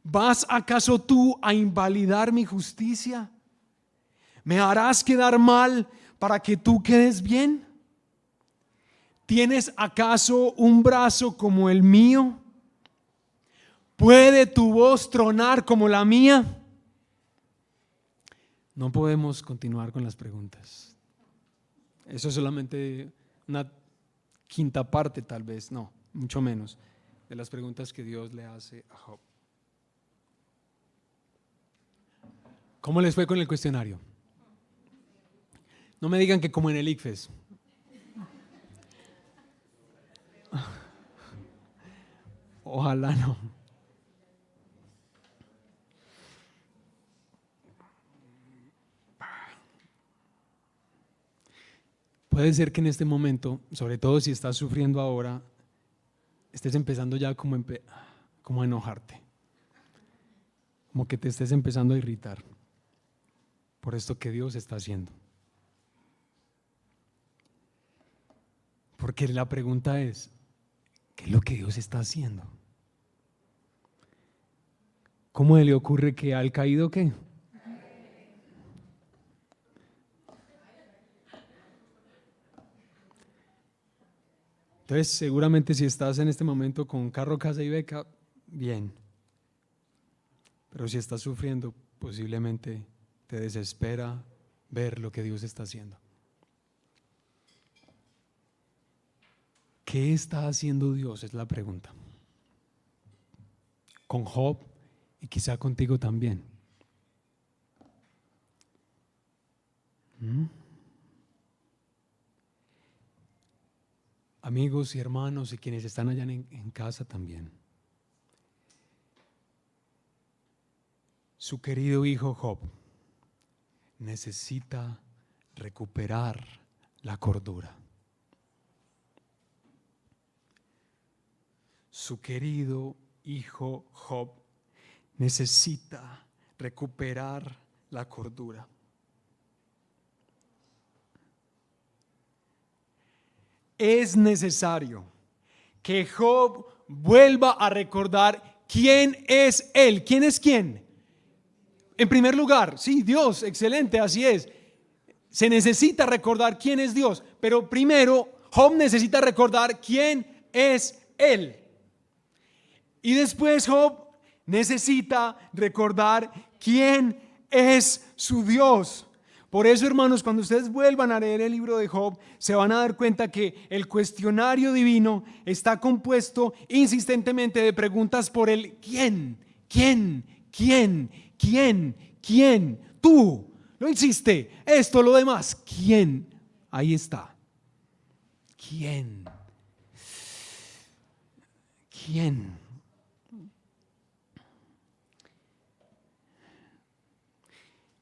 ¿Vas acaso tú a invalidar mi justicia? ¿Me harás quedar mal para que tú quedes bien? ¿Tienes acaso un brazo como el mío? ¿Puede tu voz tronar como la mía? No podemos continuar con las preguntas. Eso es solamente una quinta parte, tal vez, no, mucho menos, de las preguntas que Dios le hace a Job. ¿Cómo les fue con el cuestionario? No me digan que como en el ICFES. Ojalá no. Puede ser que en este momento, sobre todo si estás sufriendo ahora, estés empezando ya como a enojarte, como que te estés empezando a irritar por esto que Dios está haciendo. Porque la pregunta es, ¿qué es lo que Dios está haciendo? ¿Cómo le ocurre que al caído qué? Entonces, seguramente si estás en este momento con carro, casa y beca, bien. Pero si estás sufriendo, posiblemente te desespera ver lo que Dios está haciendo. ¿Qué está haciendo Dios? Es la pregunta. Con Job y quizá contigo también. Amigos y hermanos y quienes están allá en casa también. Su querido hijo Job necesita recuperar la cordura. Su querido hijo Job necesita recuperar la cordura. Es necesario que Job vuelva a recordar quién es él. ¿Quién es quién? En primer lugar, sí, Dios, excelente, así es. Se necesita recordar quién es Dios, pero primero Job necesita recordar quién es él. Y después Job necesita recordar quién es su Dios. Por eso, hermanos, cuando ustedes vuelvan a leer el libro de Job, se van a dar cuenta que el cuestionario divino está compuesto insistentemente de preguntas por el quién, quién, tú, lo hiciste, esto, lo demás, quién, ahí está, quién.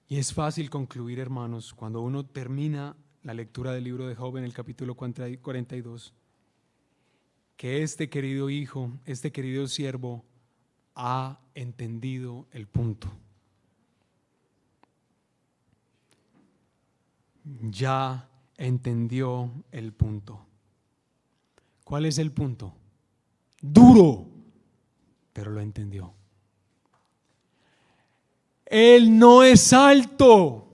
Y es fácil concluir, hermanos, cuando uno termina la lectura del libro de Job en el capítulo 42, que este querido hijo, este querido siervo, ha entendido el punto. Ya entendió el punto. ¿Cuál es el punto? Duro, pero lo entendió. Él no es alto,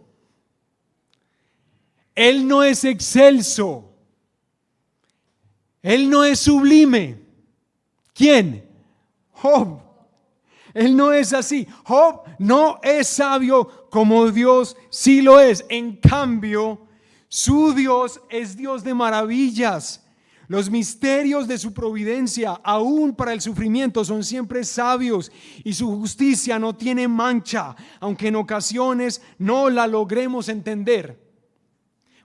Él no es excelso, Él no es sublime. ¿Quién? Job. Él no es así. Job no es sabio como Dios sí lo es. En cambio, su Dios es Dios de maravillas. Los misterios de su providencia, aún para el sufrimiento, son siempre sabios, y su justicia no tiene mancha, aunque en ocasiones no la logremos entender.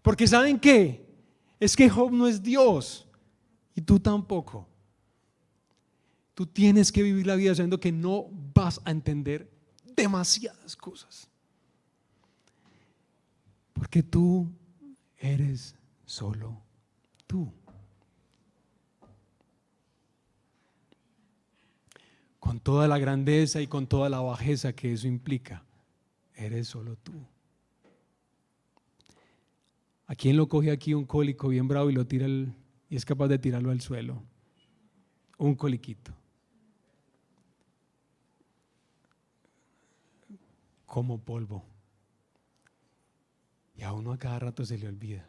Porque ¿saben qué? Es que Job no es Dios y tú tampoco. Tú tienes que vivir la vida sabiendo que no vas a entender demasiadas cosas, porque tú eres solo tú. Con toda la grandeza y con toda la bajeza que eso implica, eres solo tú. ¿A quién lo coge aquí un cólico bien bravo y lo tira y es capaz de tirarlo al suelo? Un coliquito. Como polvo. Y a uno a cada rato se le olvida.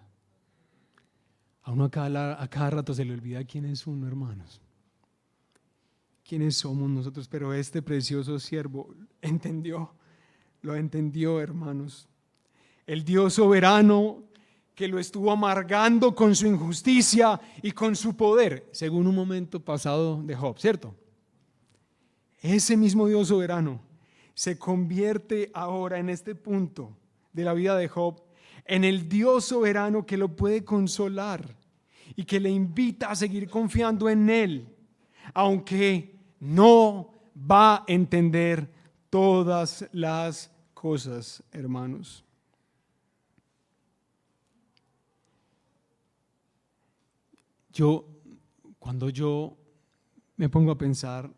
A uno a cada rato se le olvida quién es uno, hermanos. ¿Quiénes somos nosotros? Pero este precioso siervo lo entendió, hermanos. El Dios soberano que lo estuvo amargando con su injusticia y con su poder, según un momento pasado de Job, ¿cierto? Ese mismo Dios soberano se convierte ahora en este punto de la vida de Job en el Dios soberano que lo puede consolar y que le invita a seguir confiando en Él, aunque no va a entender todas las cosas, hermanos. Cuando yo me pongo a pensar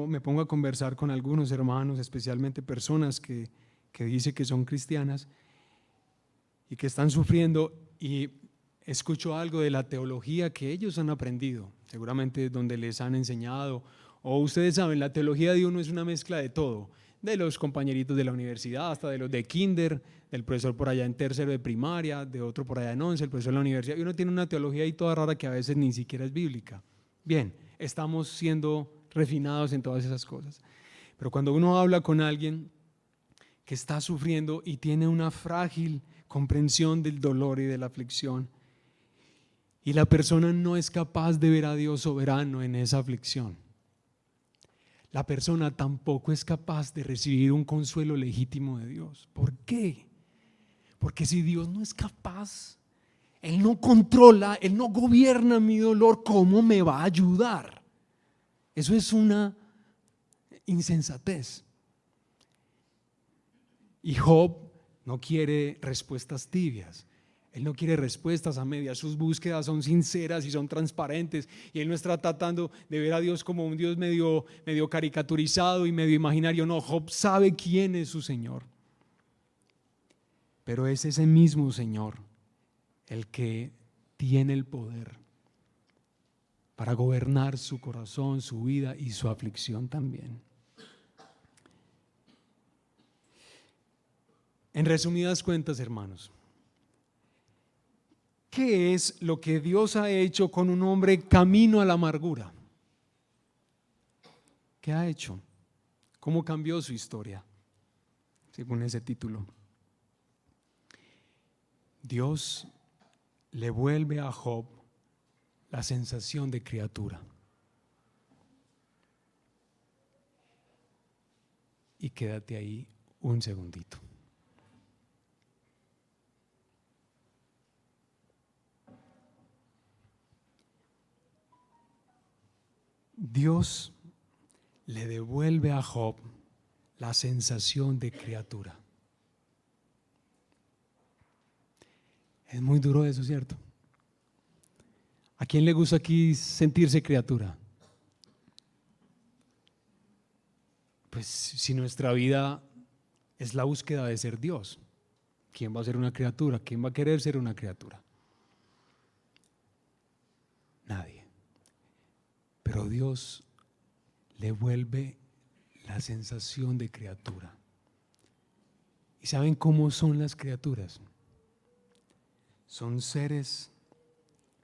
me pongo a conversar con algunos hermanos, especialmente personas que dicen que son cristianas y que están sufriendo, y escucho algo de la teología que ellos han aprendido, seguramente donde les han enseñado. O ustedes saben, la teología de uno es una mezcla de todo, de los compañeritos de la universidad hasta de los de kinder, del profesor por allá en tercero de primaria, de otro por allá en 11, el profesor de la universidad, y uno tiene una teología ahí toda rara que a veces ni siquiera es bíblica. Bien, estamos siendo refinados en todas esas cosas, pero cuando uno habla con alguien que está sufriendo y tiene una frágil comprensión del dolor y de la aflicción, y la persona no es capaz de ver a Dios soberano en esa aflicción, la persona tampoco es capaz de recibir un consuelo legítimo de Dios. ¿Por qué? Porque si Dios no es capaz, Él no controla, Él no gobierna mi dolor, ¿cómo me va a ayudar? Eso es una insensatez. Y Job no quiere respuestas tibias. Él no quiere respuestas a medias, sus búsquedas son sinceras y son transparentes, y Él no está tratando de ver a Dios como un Dios medio caricaturizado y medio imaginario. No, Job sabe quién es su Señor, pero es ese mismo Señor el que tiene el poder para gobernar su corazón, su vida y su aflicción también. En resumidas cuentas, hermanos, ¿qué es lo que Dios ha hecho con un hombre camino a la amargura? ¿Qué ha hecho? ¿Cómo cambió su historia? Según ese título. Dios le vuelve a Job la sensación de criatura. Y quédate ahí un segundito. Dios le devuelve a Job la sensación de criatura. Es muy duro eso, ¿cierto? ¿A quién le gusta aquí sentirse criatura? Pues si nuestra vida es la búsqueda de ser Dios, ¿quién va a ser una criatura? ¿Quién va a querer ser una criatura? Nadie. Pero Dios le vuelve la sensación de criatura. ¿Y saben cómo son las criaturas? Son seres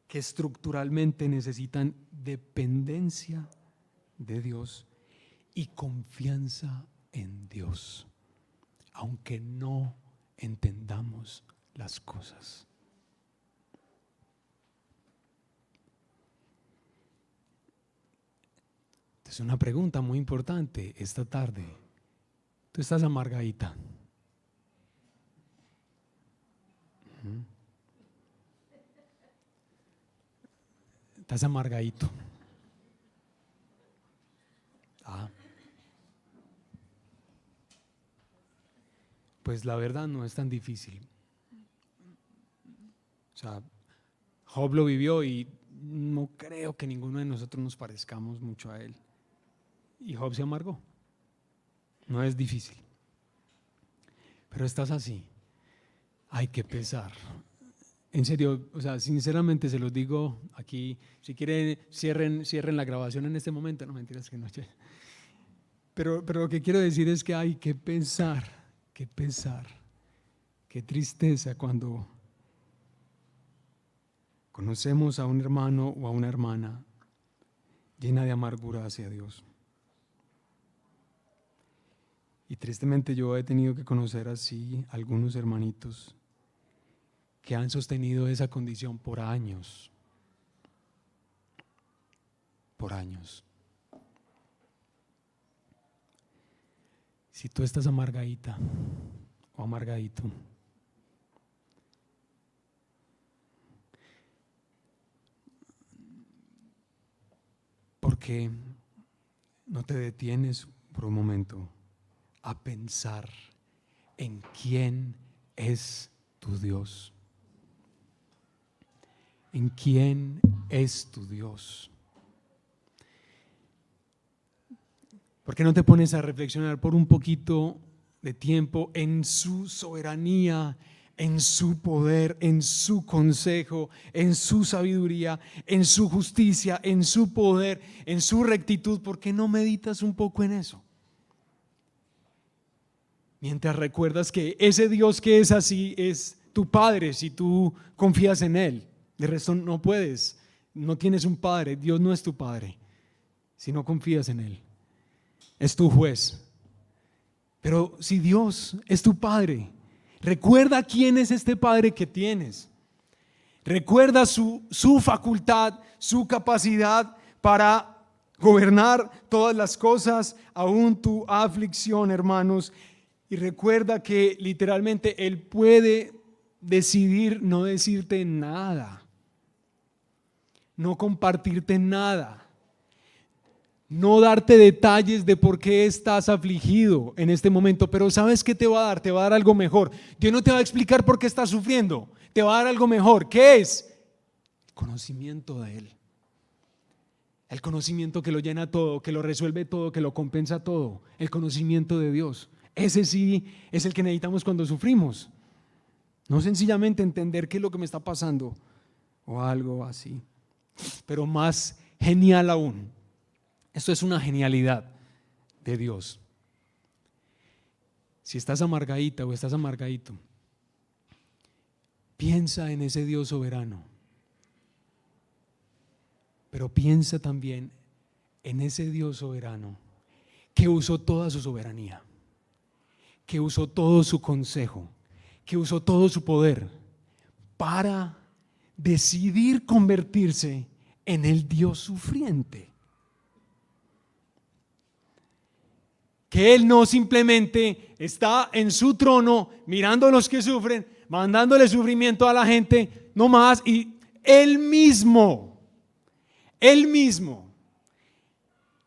que estructuralmente necesitan dependencia de Dios y confianza en Dios, aunque no entendamos las cosas. Es una pregunta muy importante esta tarde. Tú estás amargadita. Estás amargadito. Pues la verdad no es tan difícil. O sea, Job lo vivió y no creo que ninguno de nosotros nos parezcamos mucho a él. Y Job se amargó. No es difícil. Pero estás así. Hay que pesar. En serio, o sea, sinceramente se los digo aquí. Si quieren, cierren la grabación en este momento. No, mentiras que no. Pero lo que quiero decir es que hay que pensar. Qué pesar. Qué tristeza cuando conocemos a un hermano o a una hermana llena de amargura hacia Dios. Y tristemente yo he tenido que conocer así algunos hermanitos que han sostenido esa condición por años. Por años. Si tú estás amargadita o amargadito, ¿por qué no te detienes por un momento a pensar en quién es tu Dios? ¿En quién es tu Dios? ¿Por qué no te pones a reflexionar por un poquito de tiempo en su soberanía, en su poder, en su consejo, en su sabiduría, en su justicia, en su poder, en su rectitud? ¿Por qué no meditas un poco en eso? Mientras recuerdas que ese Dios que es así es tu Padre si tú confías en Él. De resto no puedes, no tienes un Padre, Dios no es tu Padre si no confías en Él. Es tu juez. Pero si Dios es tu Padre, recuerda quién es este Padre que tienes. Recuerda su facultad, su capacidad para gobernar todas las cosas, aún tu aflicción, hermanos. Y recuerda que literalmente Él puede decidir no decirte nada, no compartirte nada. no darte detalles de por qué estás afligido en este momento, pero ¿sabes qué te va a dar? Te va a dar algo mejor. Dios no te va a explicar por qué estás sufriendo, te va a dar algo mejor. ¿Qué es? El conocimiento de Él. El conocimiento que lo llena todo, que lo resuelve todo, que lo compensa todo. El conocimiento de Dios. Ese sí es el que necesitamos cuando sufrimos. No sencillamente entender qué es lo que me está pasando o algo así. Pero más genial aún, esto es una genialidad de Dios. Si estás amargadita o estás amargadito, piensa en ese Dios soberano. Pero piensa también en ese Dios soberano que usó toda su soberanía, que usó todo su consejo, que usó todo su poder para decidir convertirse en el Dios sufriente. Que Él no simplemente está en su trono mirando a los que sufren, mandándole sufrimiento a la gente, no más, y Él mismo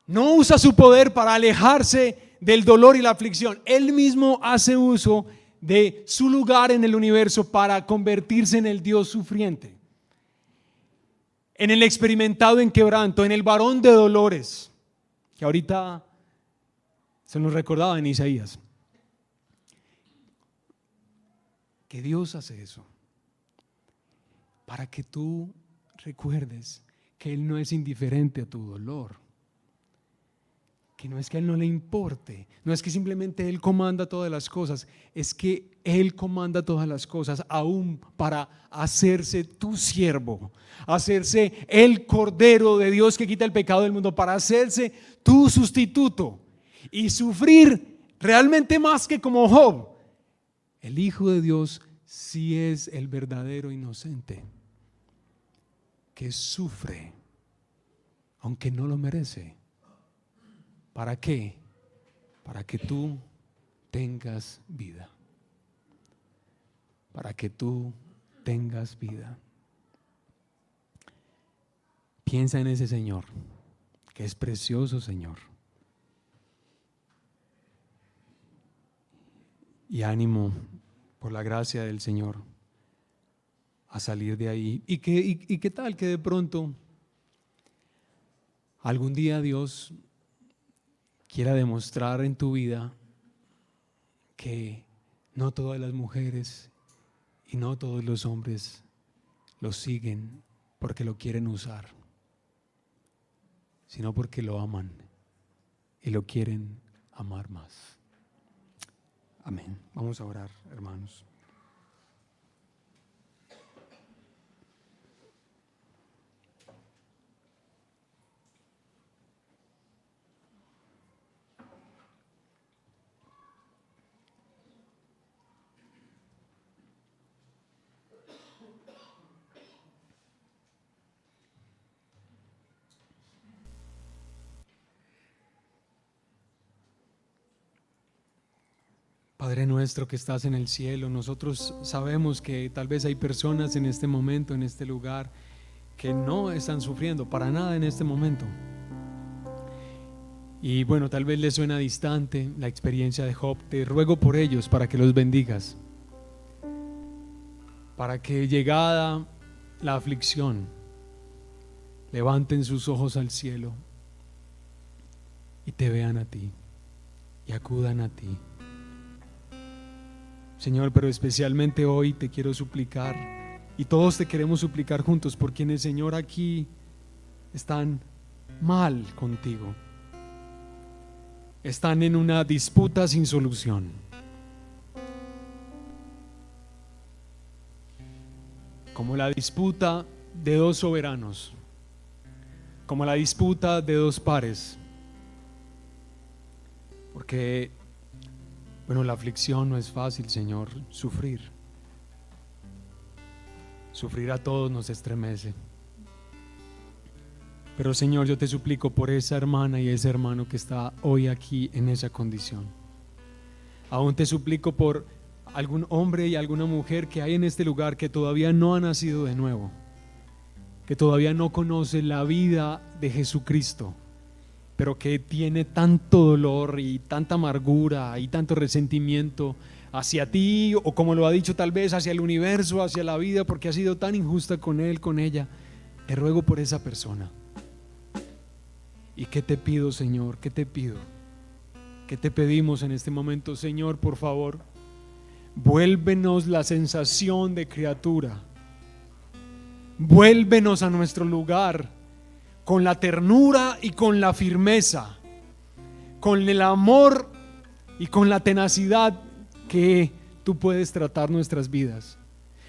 no usa su poder para alejarse del dolor y la aflicción. Él mismo hace uso de su lugar en el universo para convertirse en el Dios sufriente, en el experimentado en quebranto, en el varón de dolores, que ahorita se nos recordaba en Isaías. Que Dios hace eso para que tú recuerdes que Él no es indiferente a tu dolor, que no es que a Él no le importe, no es que simplemente Él comanda todas las cosas, es que Él comanda todas las cosas aún para hacerse tu siervo, hacerse el Cordero de Dios que quita el pecado del mundo, para hacerse tu sustituto y sufrir realmente más que como Job. El Hijo de Dios sí es el verdadero inocente que sufre aunque no lo merece. ¿Para qué? Para que tú tengas vida. Para que tú tengas vida. Piensa en ese Señor, que es precioso Señor. Y ánimo por la gracia del Señor a salir de ahí. ¿Y qué tal que de pronto algún día Dios quiera demostrar en tu vida que no todas las mujeres y no todos los hombres lo siguen porque lo quieren usar, sino porque lo aman y lo quieren amar más? Amén. Vamos a orar, hermanos. Padre nuestro que estás en el cielo, nosotros sabemos que tal vez hay personas en este momento, en este lugar, que no están sufriendo para nada en este momento. Y bueno, tal vez les suena distante la experiencia de Job. Te ruego por ellos para que los bendigas, para que llegada la aflicción levanten sus ojos al cielo y te vean a ti y acudan a ti. Señor, pero especialmente hoy te quiero suplicar, y todos te queremos suplicar juntos, por quienes, Señor, aquí están mal contigo, están en una disputa sin solución, como la disputa de dos soberanos, como la disputa de dos pares, porque bueno, la aflicción no es fácil, Señor. Sufrir a todos nos estremece. Pero, Señor, yo te suplico por esa hermana y ese hermano que está hoy aquí en esa condición. Aún te suplico por algún hombre y alguna mujer que hay en este lugar que todavía no ha nacido de nuevo, que todavía no conoce la vida de Jesucristo pero que tiene tanto dolor y tanta amargura y tanto resentimiento hacia ti, o como lo ha dicho tal vez hacia el universo, hacia la vida, porque ha sido tan injusta con él, con ella. Te ruego por esa persona. ¿Y qué te pido, Señor? ¿Qué te pido? ¿Qué te pedimos en este momento, Señor? Por favor, vuélvenos la sensación de criatura. Vuélvenos a nuestro lugar con la ternura y con la firmeza, con el amor y con la tenacidad que tú puedes tratar nuestras vidas.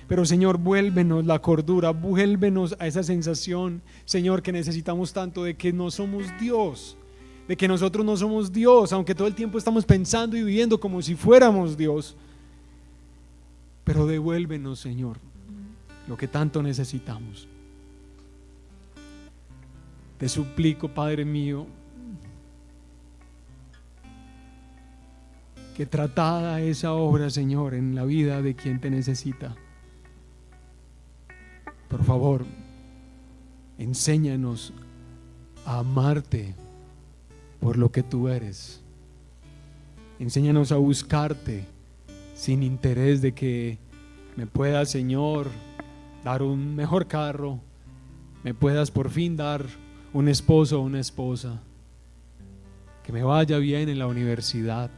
Pero Señor, vuélvenos la cordura, vuélvenos a esa sensación, Señor, que necesitamos tanto, de que no somos Dios, de que nosotros no somos Dios, aunque todo el tiempo estamos pensando y viviendo como si fuéramos Dios. Pero devuélvenos, Señor, lo que tanto necesitamos. Te suplico, Padre mío, que tratada esa obra, Señor, en la vida de quien te necesita. Por favor, enséñanos a amarte por lo que tú eres. Enséñanos a buscarte sin interés de que me puedas, Señor, dar un mejor carro, me puedas por fin dar un esposo o una esposa, que me vaya bien en la universidad,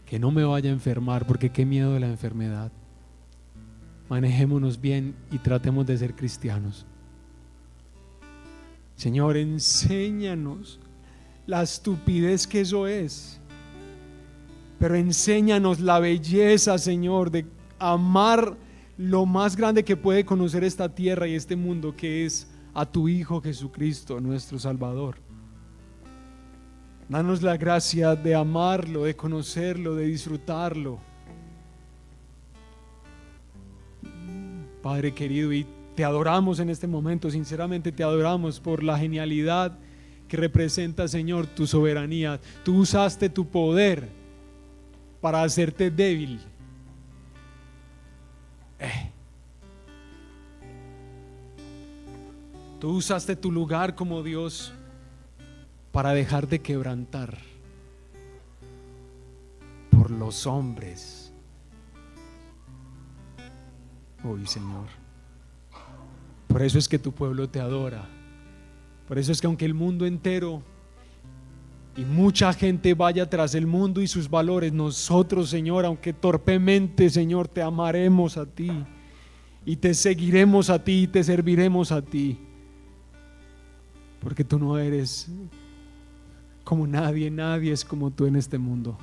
que no me vaya a enfermar, porque qué miedo de la enfermedad. Manejémonos bien y tratemos de ser cristianos. Señor, enséñanos la estupidez que eso es, pero enséñanos la belleza, Señor, de amar lo más grande que puede conocer esta tierra y este mundo, que es a tu Hijo Jesucristo, nuestro Salvador. Danos la gracia de amarlo, de conocerlo, de disfrutarlo. Padre querido, y te adoramos en este momento, sinceramente te adoramos por la genialidad que representa, Señor, tu soberanía. Tú usaste tu poder para hacerte débil. Tú usaste tu lugar como Dios para dejarte quebrantar por los hombres. Hoy, Señor, por eso es que tu pueblo te adora. Por eso es que aunque el mundo entero y mucha gente vaya tras el mundo y sus valores, nosotros, Señor, aunque torpemente, Señor, te amaremos a ti y te seguiremos a ti y te serviremos a ti, porque tú no eres como nadie, nadie es como tú en este mundo.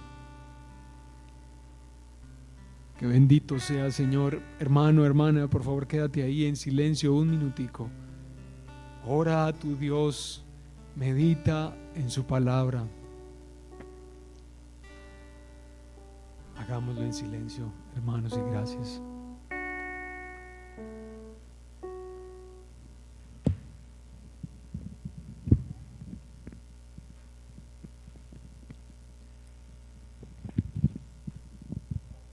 Que bendito sea, Señor. Hermano, hermana, por favor quédate ahí en silencio un minutico. Ora a tu Dios, medita en su palabra. Hagámoslo en silencio, hermanos, y gracias.